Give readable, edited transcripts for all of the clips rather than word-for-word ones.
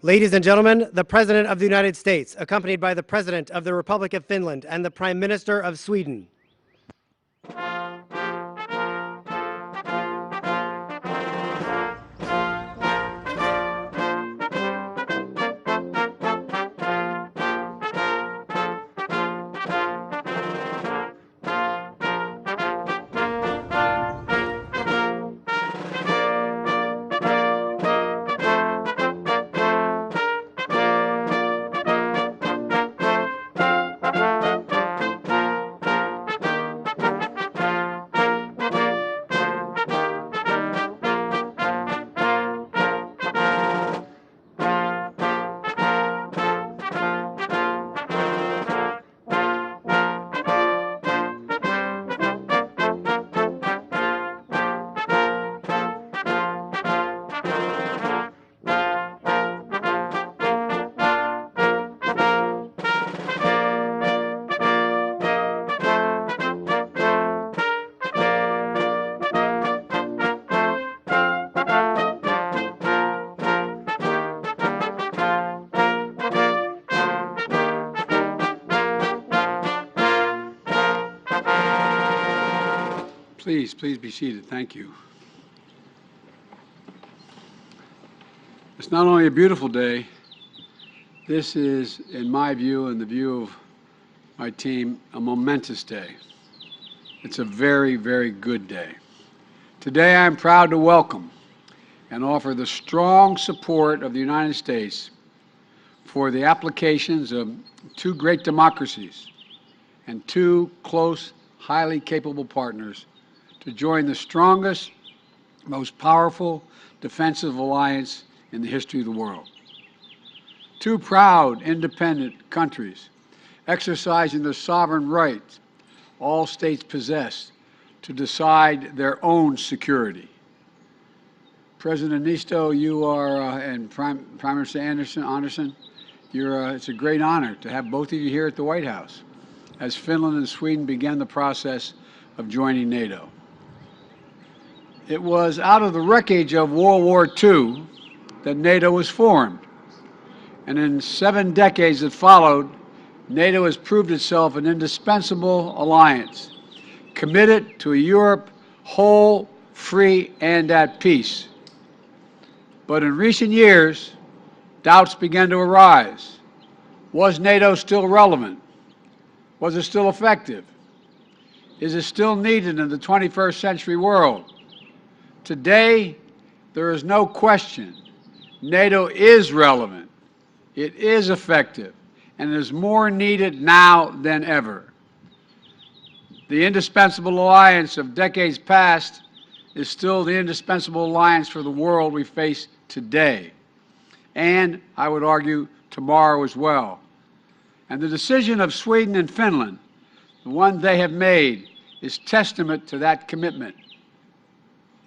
Ladies and gentlemen, the President of the United States, accompanied by the President of the Republic of Finland and the Prime Minister of Sweden. Please be seated. Thank you. It's not only a beautiful day, this is, in my view and the view of my team, a momentous day. It's a very, very good day. Today I'm proud to welcome and offer the strong support of the United States for the applications of two great democracies and two close, highly capable partners to join the strongest, most powerful defensive alliance in the history of the world. Two proud, independent countries exercising the sovereign right all states possess to decide their own security. President Niinistö, you are, and Prime Minister Andersson, it's a great honor to have both of you here at the White House as Finland and Sweden began the process of joining NATO. It was out of the wreckage of World War II that NATO was formed. And in 7 decades that followed, NATO has proved itself an indispensable alliance, committed to a Europe whole, free, and at peace. But in recent years, doubts began to arise. Was NATO still relevant? Was it still effective? Is it still needed in the 21st century world? Today, there is no question NATO is relevant, it is effective, and it is more needed now than ever. The indispensable alliance of decades past is still the indispensable alliance for the world we face today, and I would argue tomorrow as well. And the decision of Sweden and Finland, the one they have made, is testament to that commitment.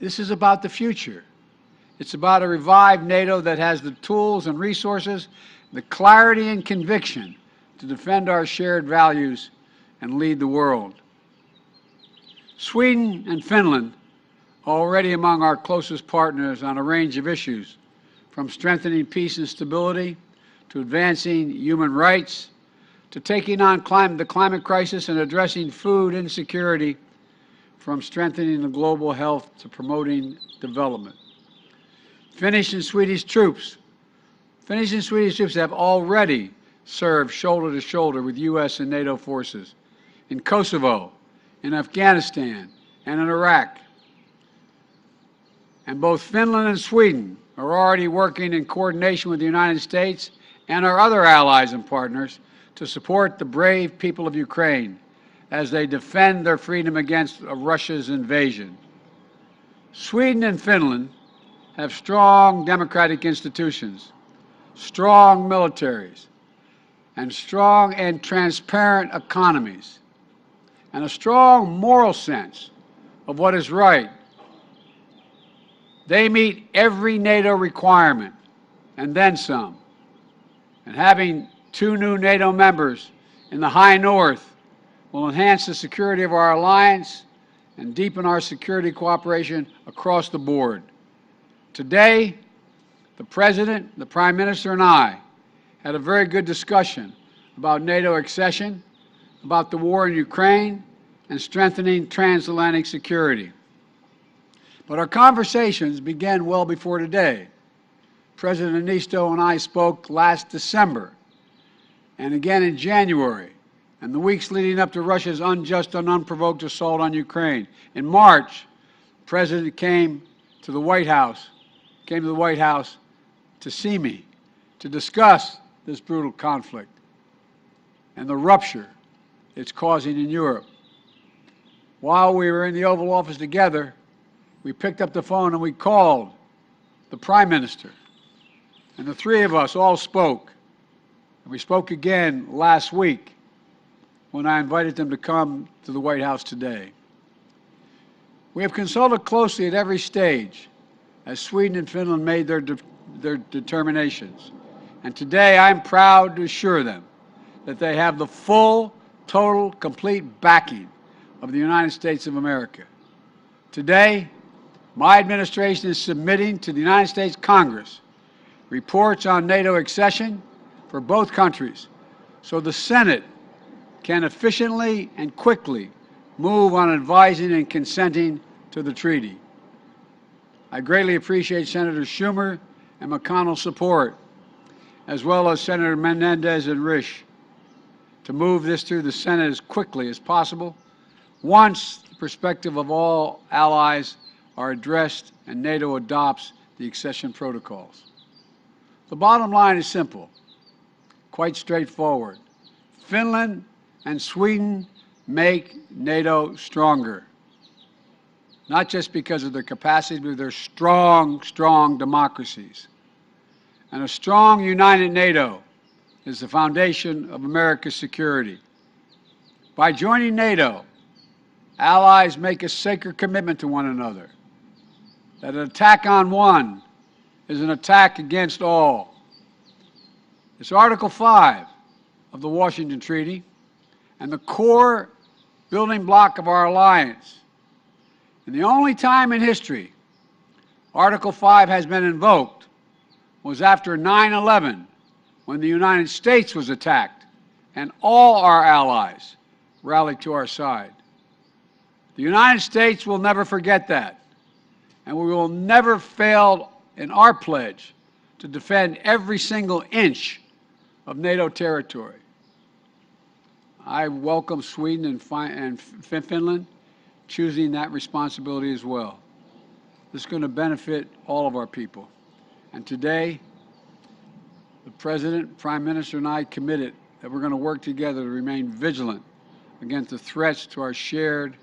This is about the future. It's about a revived NATO that has the tools and resources, the clarity and conviction to defend our shared values and lead the world. Sweden and Finland are already among our closest partners on a range of issues, from strengthening peace and stability, to advancing human rights, to taking on the climate crisis and addressing food insecurity, from strengthening the global health to promoting development. Finnish and Swedish troops have already served shoulder to shoulder with U.S. and NATO forces in Kosovo, in Afghanistan, and in Iraq. And both Finland and Sweden are already working in coordination with the United States and our other allies and partners to support the brave people of Ukraine as they defend their freedom against Russia's invasion. Sweden and Finland have strong democratic institutions, strong militaries, and strong and transparent economies, and a strong moral sense of what is right. They meet every NATO requirement, and then some. And having 2 new NATO members in the High North will enhance the security of our alliance and deepen our security cooperation across the board. Today, The President, the Prime Minister, and I had a very good discussion about NATO accession, about the war in Ukraine, and strengthening transatlantic security. But our conversations began well before today. President Niinistö and I spoke last December, and again in January, and the weeks leading up to Russia's unjust and unprovoked assault on Ukraine. In March, the President came to the White House to see me, to discuss this brutal conflict and the rupture it's causing in Europe. While we were in the Oval Office together, we picked up the phone and we called the Prime Minister, and the three of us all spoke. And we spoke again last week when I invited them to come to the White House today. We have consulted closely at every stage as Sweden and Finland made their determinations. And today I'm proud to assure them that they have the full, total, complete backing of the United States of America. Today, my administration is submitting to the United States Congress reports on NATO accession for both countries so the Senate can efficiently and quickly move on advising and consenting to the treaty. I greatly appreciate Senator Schumer and McConnell's support, as well as Senator Menendez and Risch, to move this through the Senate as quickly as possible once the perspective of all allies are addressed and NATO adopts the accession protocols. The bottom line is simple, quite straightforward. Finland and Sweden make NATO stronger, not just because of their capacity, but they're strong, strong democracies. And a strong, united NATO is the foundation of America's security. By joining NATO, allies make a sacred commitment to one another, that an attack on one is an attack against all. It's Article 5 of the Washington Treaty and the core building block of our alliance. And the only time in history Article 5 has been invoked was after 9/11, when the United States was attacked and all our allies rallied to our side. The United States will never forget that, and we will never fail in our pledge to defend every single inch of NATO territory. I welcome Sweden and Finland choosing that responsibility as well. This is going to benefit all of our people. And today, the President, Prime Minister, and I committed that we're going to work together to remain vigilant against the threats to our shared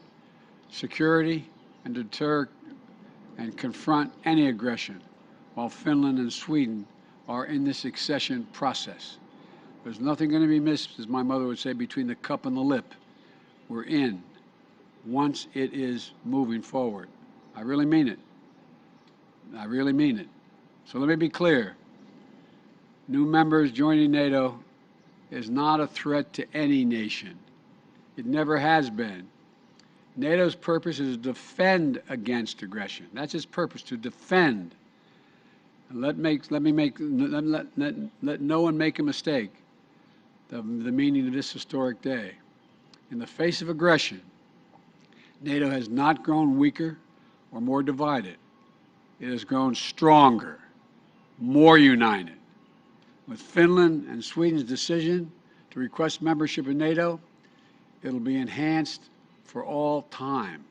security and deter and confront any aggression while Finland and Sweden are in this accession process. There's nothing going to be missed, as my mother would say, between the cup and the lip. We're in once it is moving forward. I really mean it. I really mean it. So let me be clear. New members joining NATO is not a threat to any nation. It never has been. NATO's purpose is to defend against aggression. That's its purpose, to defend. And let no one make a mistake. The meaning of this historic day. In the face of aggression, NATO has not grown weaker or more divided. It has grown stronger, more united. With Finland and Sweden's decision to request membership in NATO, it'll be enhanced for all time.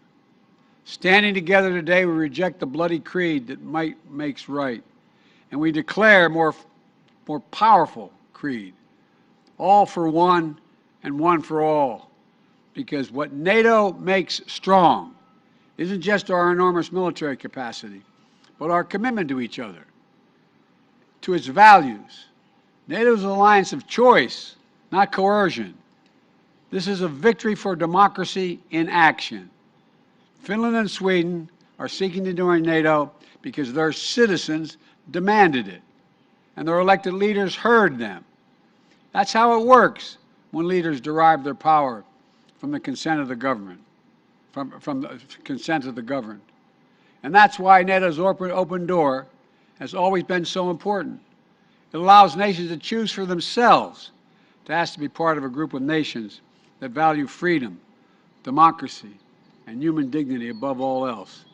Standing together today, we reject the bloody creed that might makes right, and we declare more powerful creed. All for one and one for all. Because what NATO makes strong isn't just our enormous military capacity, but our commitment to each other, to its values. NATO is an alliance of choice, not coercion. This is a victory for democracy in action. Finland and Sweden are seeking to join NATO because their citizens demanded it, and their elected leaders heard them. That's how it works when leaders derive their power from the consent of the government, from the consent of the governed. And that's why NATO's open door has always been so important. It allows nations to choose for themselves to ask to be part of a group of nations that value freedom, democracy, and human dignity above all else.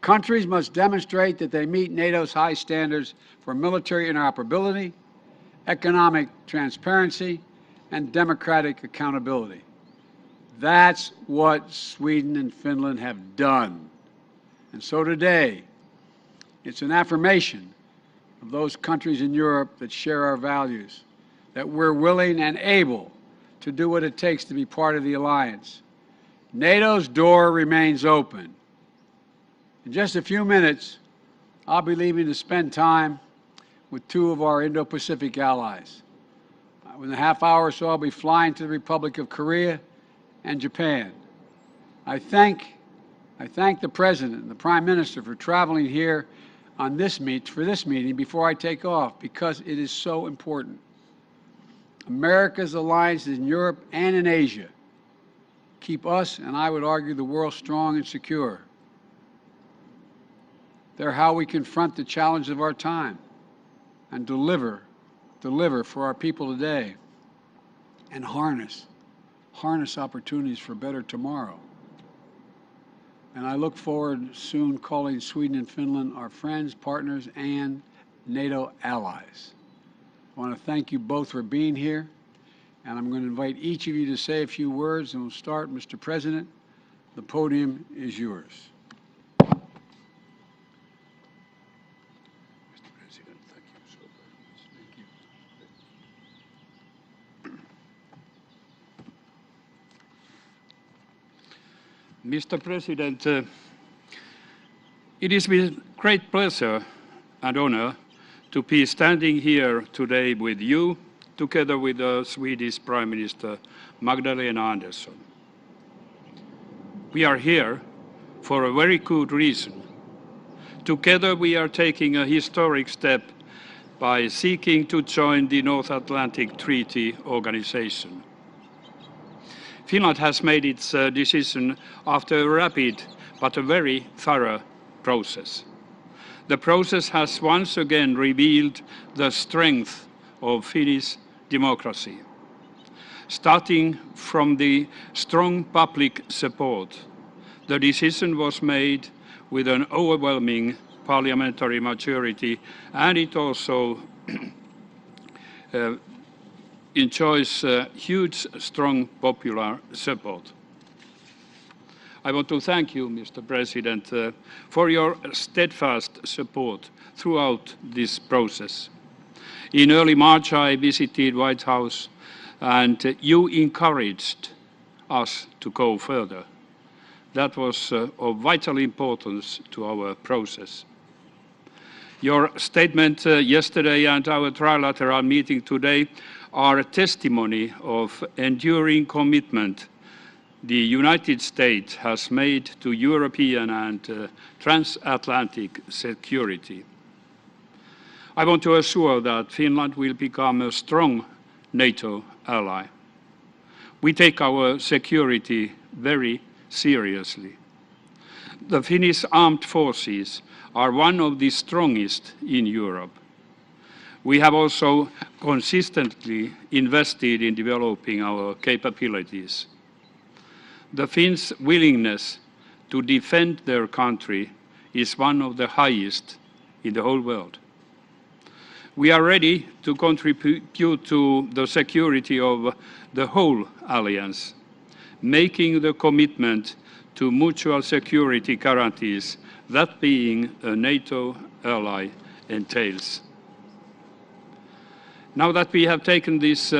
Countries must demonstrate that they meet NATO's high standards for military interoperability, economic transparency, and democratic accountability. That's what Sweden and Finland have done. And so today, it's an affirmation of those countries in Europe that share our values, that we're willing and able to do what it takes to be part of the alliance. NATO's door remains open. In just a few minutes, I'll be leaving to spend time with two of our Indo-Pacific allies. In a half hour or so, I'll be flying to the Republic of Korea and Japan. I thank the President and the Prime Minister for traveling here on for this meeting before I take off, because it is so important. America's alliances in Europe and in Asia keep us, and I would argue the world, strong and secure. They're how we confront the challenge of our time and deliver for our people today, and harness opportunities for a better tomorrow. And I look forward soon calling Sweden and Finland our friends, partners, and NATO allies. I want to thank you both for being here, and I'm going to invite each of you to say a few words, and we'll start. Mr. President, the podium is yours. Mr. President, it is with great pleasure and honor to be standing here today with you, together with the Swedish Prime Minister Magdalena Andersson. We are here for a very good reason. Together we are taking a historic step by seeking to join the North Atlantic Treaty Organization. Finland has made its decision after a rapid but a very thorough process. The process has once again revealed the strength of Finnish democracy. Starting from the strong public support, the decision was made with an overwhelming parliamentary majority, and it also enjoys huge, strong popular support. I want to thank you, Mr. President, for your steadfast support throughout this process. In early March, I visited White House, and you encouraged us to go further. That was of vital importance to our process. Your statement yesterday and our trilateral meeting today are a testimony of enduring commitment the United States has made to European and transatlantic security. I want to assure that Finland will become a strong NATO ally. We take our security very seriously. The Finnish armed forces are one of the strongest in Europe. We have also consistently invested in developing our capabilities. The Finns' willingness to defend their country is one of the highest in the whole world. We are ready to contribute to the security of the whole alliance, making the commitment to mutual security guarantees that being a NATO ally entails. Now that we have taken this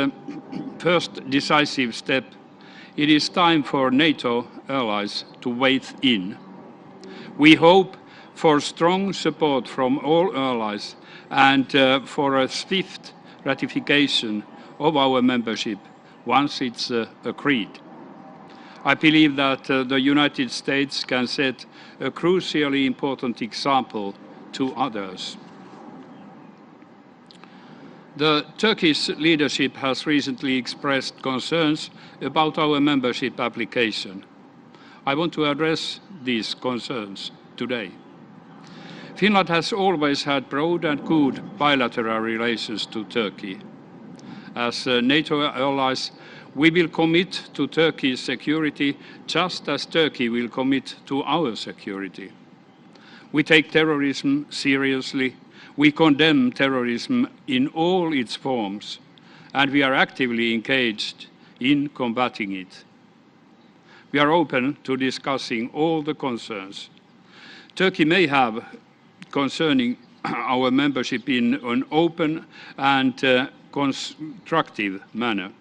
first decisive step, it is time for NATO allies to weigh in. We hope for strong support from all allies and for a swift ratification of our membership once it's agreed. I believe that the United States can set a crucially important example to others. The Turkish leadership has recently expressed concerns about our membership application. I want to address these concerns today. Finland has always had broad and good bilateral relations to Turkey. As NATO allies, we will commit to Turkey's security just as Turkey will commit to our security. We take terrorism seriously, we condemn terrorism in all its forms, and we are actively engaged in combating it. We are open to discussing all the concerns Turkey may have concerning our membership in an open and constructive manner.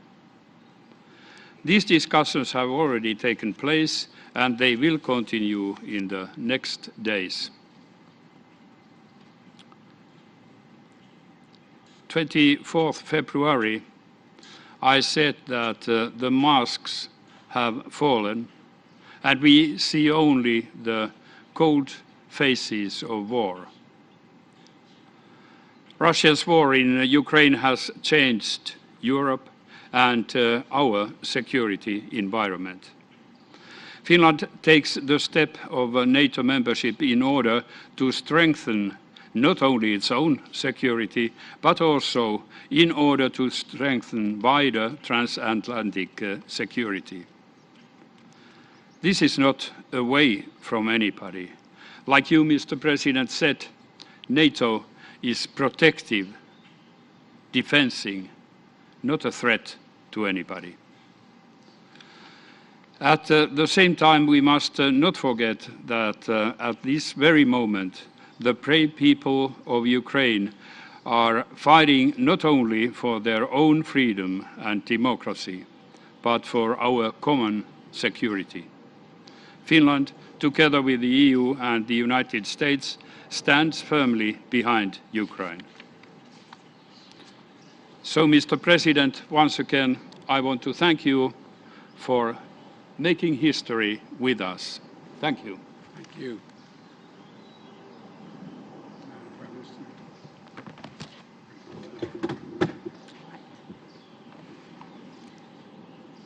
These discussions have already taken place and they will continue in the next days. 24th February, I said that the masks have fallen and we see only the cold faces of war. Russia's war in Ukraine has changed Europe and our security environment. Finland takes the step of NATO membership in order to strengthen not only its own security, but also in order to strengthen wider transatlantic security. This is not away from anybody. Like you, Mr. President, said, NATO is protective, defending, not a threat to anybody. At the same time, we must not forget that at this very moment, the brave people of Ukraine are fighting not only for their own freedom and democracy, but for our common security. Finland, together with the EU and the United States, stands firmly behind Ukraine. So, Mr. President, once again, I want to thank you for making history with us. Thank you. Thank you.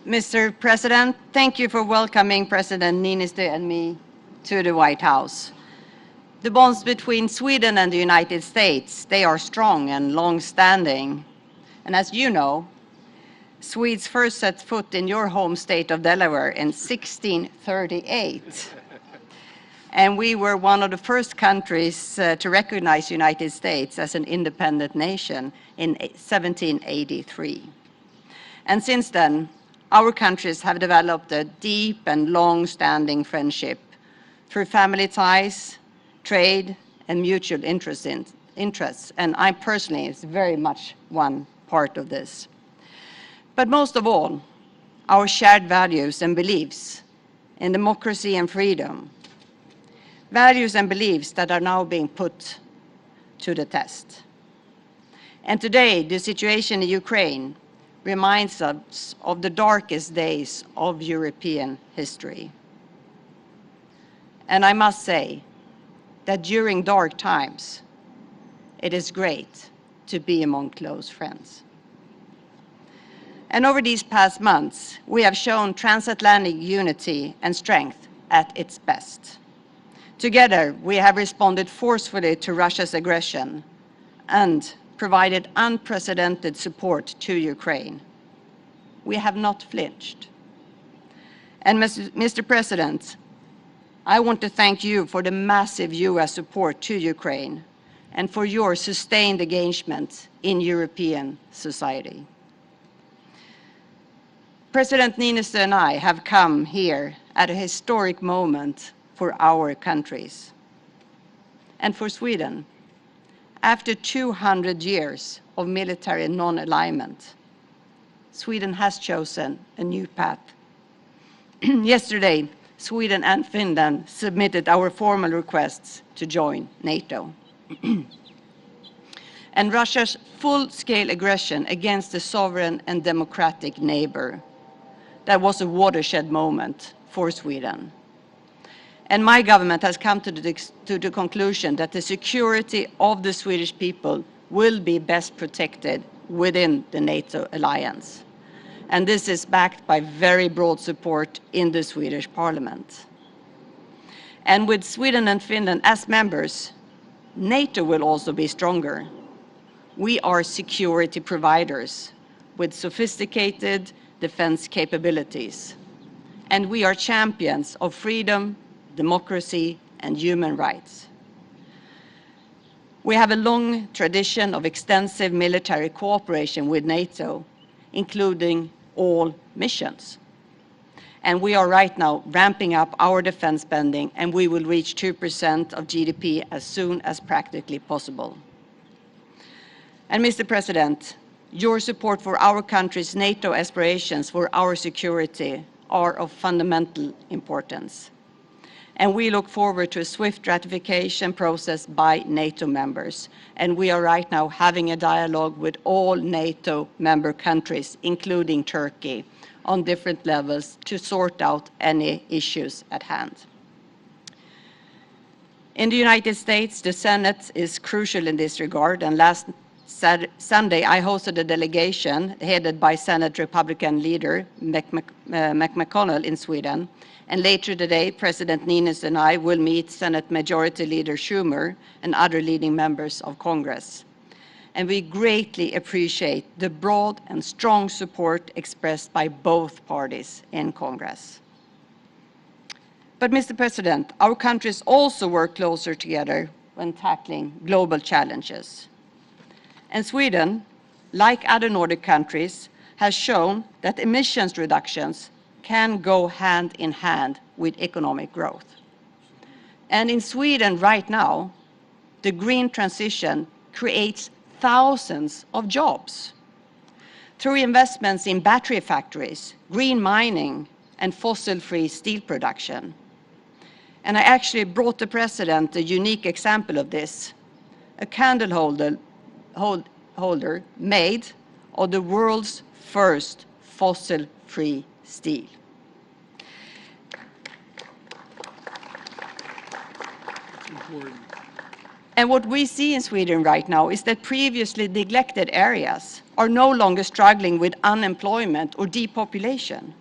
Mr. President, thank you for welcoming President Niinistö and me to the White House. The bonds between Sweden and the United States, they are strong and long-standing. And as you know, Swedes first set foot in your home state of Delaware in 1638. And we were one of the first countries to recognize the United States as an independent nation in 1783. And since then, our countries have developed a deep and long-standing friendship through family ties, trade, and mutual interests. And I personally is very much one part of this. But most of all, our shared values and beliefs in democracy and freedom. Values and beliefs that are now being put to the test. And today, the situation in Ukraine reminds us of the darkest days of European history. And I must say that during dark times, it is great to be among close friends. And over these past months, we have shown transatlantic unity and strength at its best. Together, we have responded forcefully to Russia's aggression and provided unprecedented support to Ukraine. We have not flinched. And Mr. President, I want to thank you for the massive US support to Ukraine and for your sustained engagement in European society. President Niinistö and I have come here at a historic moment for our countries. And for Sweden, after 200 years of military non-alignment, Sweden has chosen a new path. Yesterday, Sweden and Finland submitted our formal requests to join NATO. And Russia's full-scale aggression against a sovereign and democratic neighbor, that was a watershed moment for Sweden. And my government has come to the conclusion that the security of the Swedish people will be best protected within the NATO alliance. And this is backed by very broad support in the Swedish parliament. And with Sweden and Finland as members, NATO will also be stronger. We are security providers with sophisticated defense capabilities, and we are champions of freedom, democracy, and human rights. We have a long tradition of extensive military cooperation with NATO, including all missions. And we are right now ramping up our defense spending, and we will reach 2% of GDP as soon as practically possible. And Mr. President, your support for our country's NATO aspirations for our security are of fundamental importance. And we look forward to a swift ratification process by NATO members. And we are right now having a dialogue with all NATO member countries, including Turkey, on different levels to sort out any issues at hand. In the United States, the Senate is crucial in this regard, and last Sunday I hosted a delegation headed by Senate Republican leader McConnell in Sweden, and later today President Niinistö and I will meet Senate Majority Leader Schumer and other leading members of Congress. And we greatly appreciate the broad and strong support expressed by both parties in Congress. But Mr. President, our countries also work closer together when tackling global challenges. And Sweden, like other Nordic countries, has shown that emissions reductions can go hand in hand with economic growth. And in Sweden right now, the green transition creates thousands of jobs through investments in battery factories, green mining, and fossil-free steel production. And I actually brought the President a unique example of this, a candle holder made of the world's first fossil-free steel. And what we see in Sweden right now is that previously neglected areas are no longer struggling with unemployment or depopulation,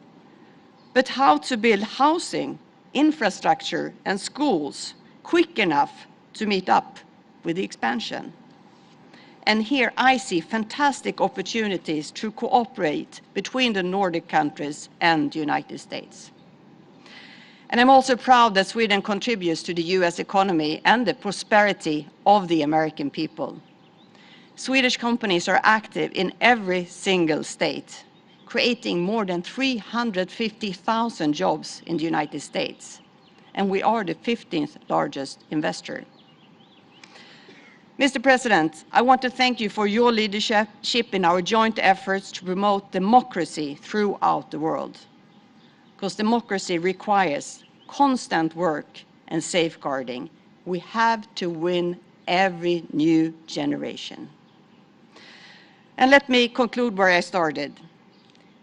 but how to build housing, infrastructure, and schools quick enough to meet up with the expansion. And here I see fantastic opportunities to cooperate between the Nordic countries and the United States. And I'm also proud that Sweden contributes to the US economy and the prosperity of the American people. Swedish companies are active in every single state, creating more than 350,000 jobs in the United States. And we are the 15th largest investor. Mr. President, I want to thank you for your leadership in our joint efforts to promote democracy throughout the world. Because democracy requires constant work and safeguarding. We have to win every new generation. And let me conclude where I started.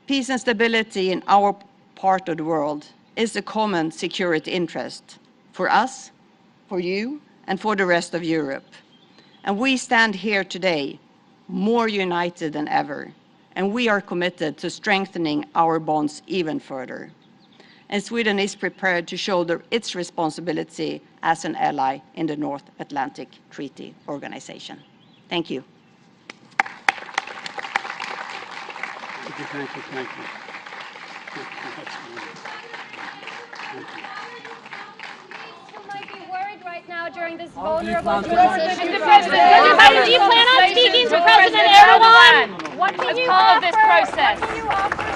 Peace and stability in our part of the world is a common security interest for us, for you, and for the rest of Europe. And we stand here today more united than ever, and we are committed to strengthening our bonds even further. And Sweden is prepared to shoulder its responsibility as an ally in the North Atlantic Treaty Organization. Thank you. Thank you, thank you, thank you. Who might be worried right now during this vulnerable transition? Mr. President, do you plan on speaking to President Erdogan? What can you offer? As part of this process?